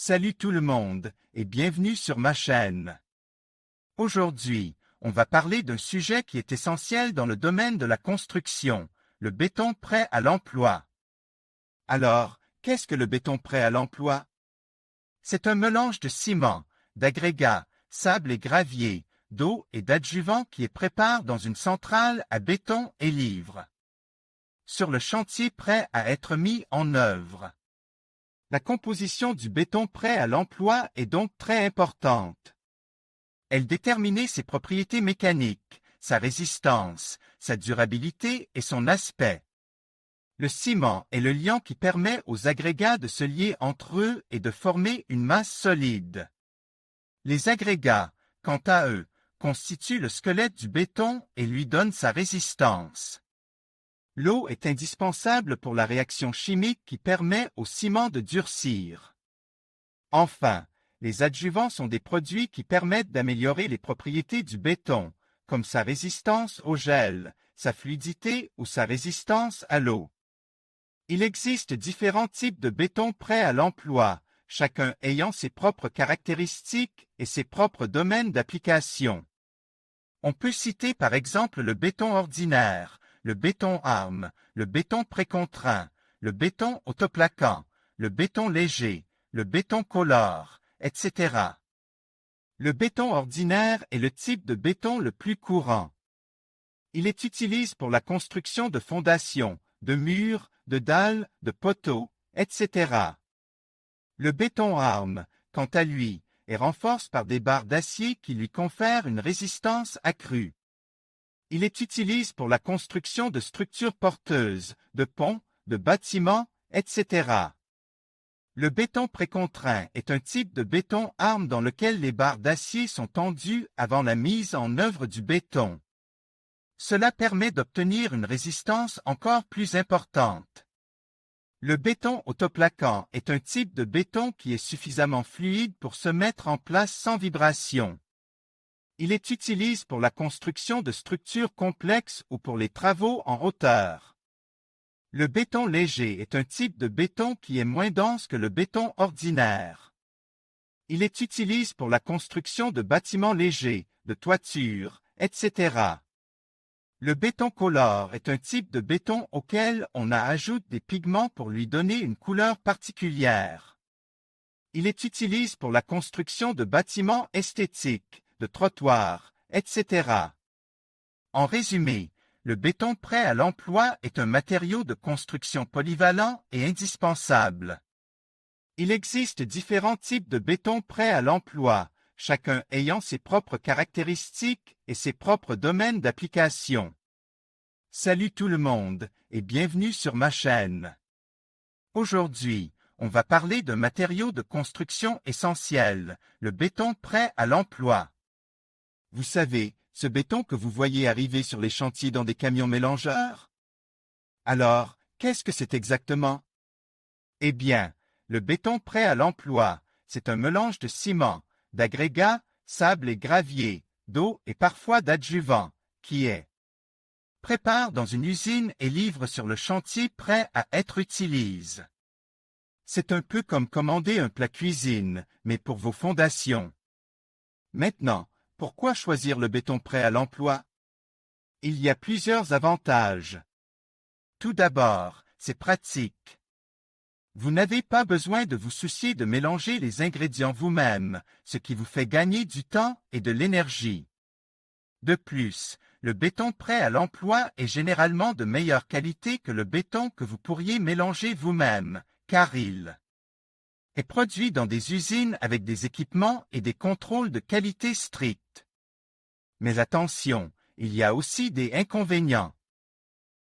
Salut tout le monde et bienvenue sur ma chaîne. Aujourd'hui, on va parler d'un sujet qui est essentiel dans le domaine de la construction, le béton prêt à l'emploi. Alors, qu'est-ce que le béton prêt à l'emploi? C'est un mélange de ciment, d'agrégats, sable et gravier, d'eau et d'adjuvants qui est préparé dans une centrale à béton et livre. Sur le chantier prêt à être mis en œuvre. La composition du béton prêt à l'emploi est donc très importante. Elle détermine ses propriétés mécaniques, sa résistance, sa durabilité et son aspect. Le ciment est le liant qui permet aux agrégats de se lier entre eux et de former une masse solide. Les agrégats, quant à eux, constituent le squelette du béton et lui donnent sa résistance. L'eau est indispensable pour la réaction chimique qui permet au ciment de durcir. Enfin, les adjuvants sont des produits qui permettent d'améliorer les propriétés du béton, comme sa résistance au gel, sa fluidité ou sa résistance à l'eau. Il existe différents types de béton prêt à l'emploi, chacun ayant ses propres caractéristiques et ses propres domaines d'application. On peut citer par exemple le béton ordinaire, le béton arme, le béton précontraint, le béton autoplaquant, le béton léger, le béton colore, etc. Le béton ordinaire est le type de béton le plus courant. Il est utilisé pour la construction de fondations, de murs, de dalles, de poteaux, etc. Le béton arme, quant à lui, est renforcé par des barres d'acier qui lui confèrent une résistance accrue. Il est utilisé pour la construction de structures porteuses, de ponts, de bâtiments, etc. Le béton précontraint est un type de béton arme dans lequel les barres d'acier sont tendues avant la mise en œuvre du béton. Cela permet d'obtenir une résistance encore plus importante. Le béton autoplaquant est un type de béton qui est suffisamment fluide pour se mettre en place sans vibration. Il est utilisé pour la construction de structures complexes ou pour les travaux en hauteur. Le béton léger est un type de béton qui est moins dense que le béton ordinaire. Il est utilisé pour la construction de bâtiments légers, de toitures, etc. Le béton colore est un type de béton auquel on ajoute des pigments pour lui donner une couleur particulière. Il est utilisé pour la construction de bâtiments esthétiques, de trottoirs, etc. En résumé, le béton prêt à l'emploi est un matériau de construction polyvalent et indispensable. Il existe différents types de béton prêt à l'emploi, chacun ayant ses propres caractéristiques et ses propres domaines d'application. Salut tout le monde et bienvenue sur ma chaîne. Aujourd'hui, on va parler d'un matériau de construction essentiel, le béton prêt à l'emploi. Vous savez, ce béton que vous voyez arriver sur les chantiers dans des camions mélangeurs? Alors, qu'est-ce que c'est exactement? Eh bien, le béton prêt à l'emploi, c'est un mélange de ciment, d'agrégats, sable et gravier, d'eau et parfois d'adjuvants, qui est prépare dans une usine et livre sur le chantier prêt à être utilisé. C'est un peu comme commander un plat cuisine, mais pour vos fondations. Maintenant, pourquoi choisir le béton prêt à l'emploi? Il y a plusieurs avantages. Tout d'abord, c'est pratique. Vous n'avez pas besoin de vous soucier de mélanger les ingrédients vous-même, ce qui vous fait gagner du temps et de l'énergie. De plus, le béton prêt à l'emploi est généralement de meilleure qualité que le béton que vous pourriez mélanger vous-même, car il est produit dans des usines avec des équipements et des contrôles de qualité stricts. Mais attention, il y a aussi des inconvénients.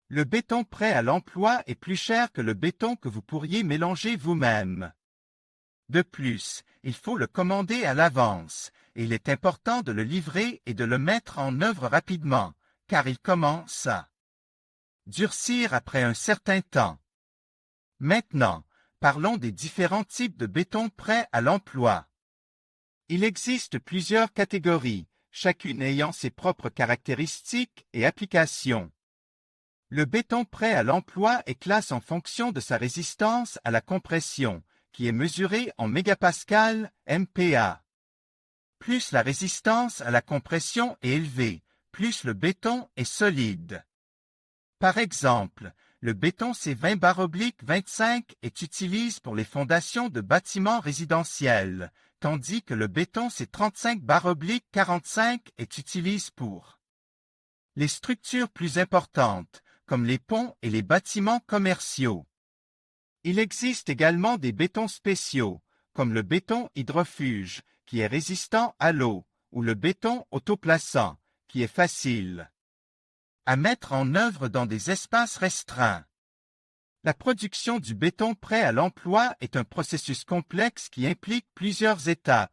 Le béton prêt à l'emploi est plus cher que le béton que vous pourriez mélanger vous-même. De plus, il faut le commander à l'avance, et il est important de le livrer et de le mettre en œuvre rapidement, car il commence à durcir après un certain temps. Maintenant, parlons des différents types de béton prêt à l'emploi. Il existe plusieurs catégories, chacune ayant ses propres caractéristiques et applications. Le béton prêt à l'emploi est classé en fonction de sa résistance à la compression, qui est mesuré en mégapascal, MPa. Plus la résistance à la compression est élevée, plus le béton est solide. Par exemple, le béton C20/25 est utilisé pour les fondations de bâtiments résidentiels, tandis que le béton C35/45 est utilisé pour les structures plus importantes, comme les ponts et les bâtiments commerciaux. Il existe également des bétons spéciaux, comme le béton hydrofuge, qui est résistant à l'eau, ou le béton autoplaçant, qui est facile à mettre en œuvre dans des espaces restreints. La production du béton prêt à l'emploi est un processus complexe qui implique plusieurs étapes.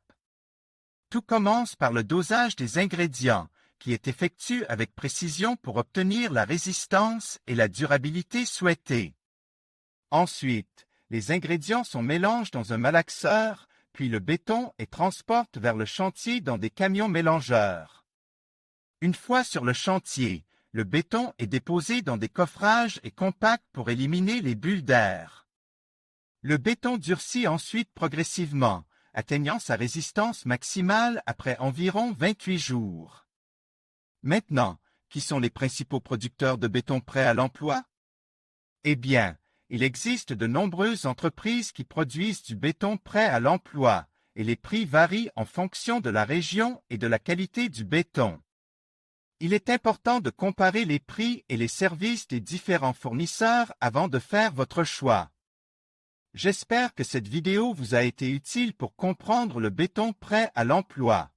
Tout commence par le dosage des ingrédients, qui est effectué avec précision pour obtenir la résistance et la durabilité souhaitées. Ensuite, les ingrédients sont mélangés dans un malaxeur, puis le béton est transporté vers le chantier dans des camions mélangeurs. Une fois sur le chantier, le béton est déposé dans des coffrages et compacts pour éliminer les bulles d'air. Le béton durcit ensuite progressivement, atteignant sa résistance maximale après environ 28 jours. Maintenant, qui sont les principaux producteurs de béton prêt à l'emploi? Eh bien, il existe de nombreuses entreprises qui produisent du béton prêt à l'emploi, et les prix varient en fonction de la région et de la qualité du béton. Il est important de comparer les prix et les services des différents fournisseurs avant de faire votre choix. J'espère que cette vidéo vous a été utile pour comprendre le béton prêt à l'emploi.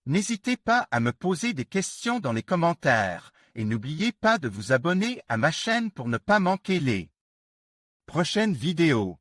N'hésitez pas à me poser des questions dans les commentaires et n'oubliez pas de vous abonner à ma chaîne pour ne pas manquer les prochaines vidéos.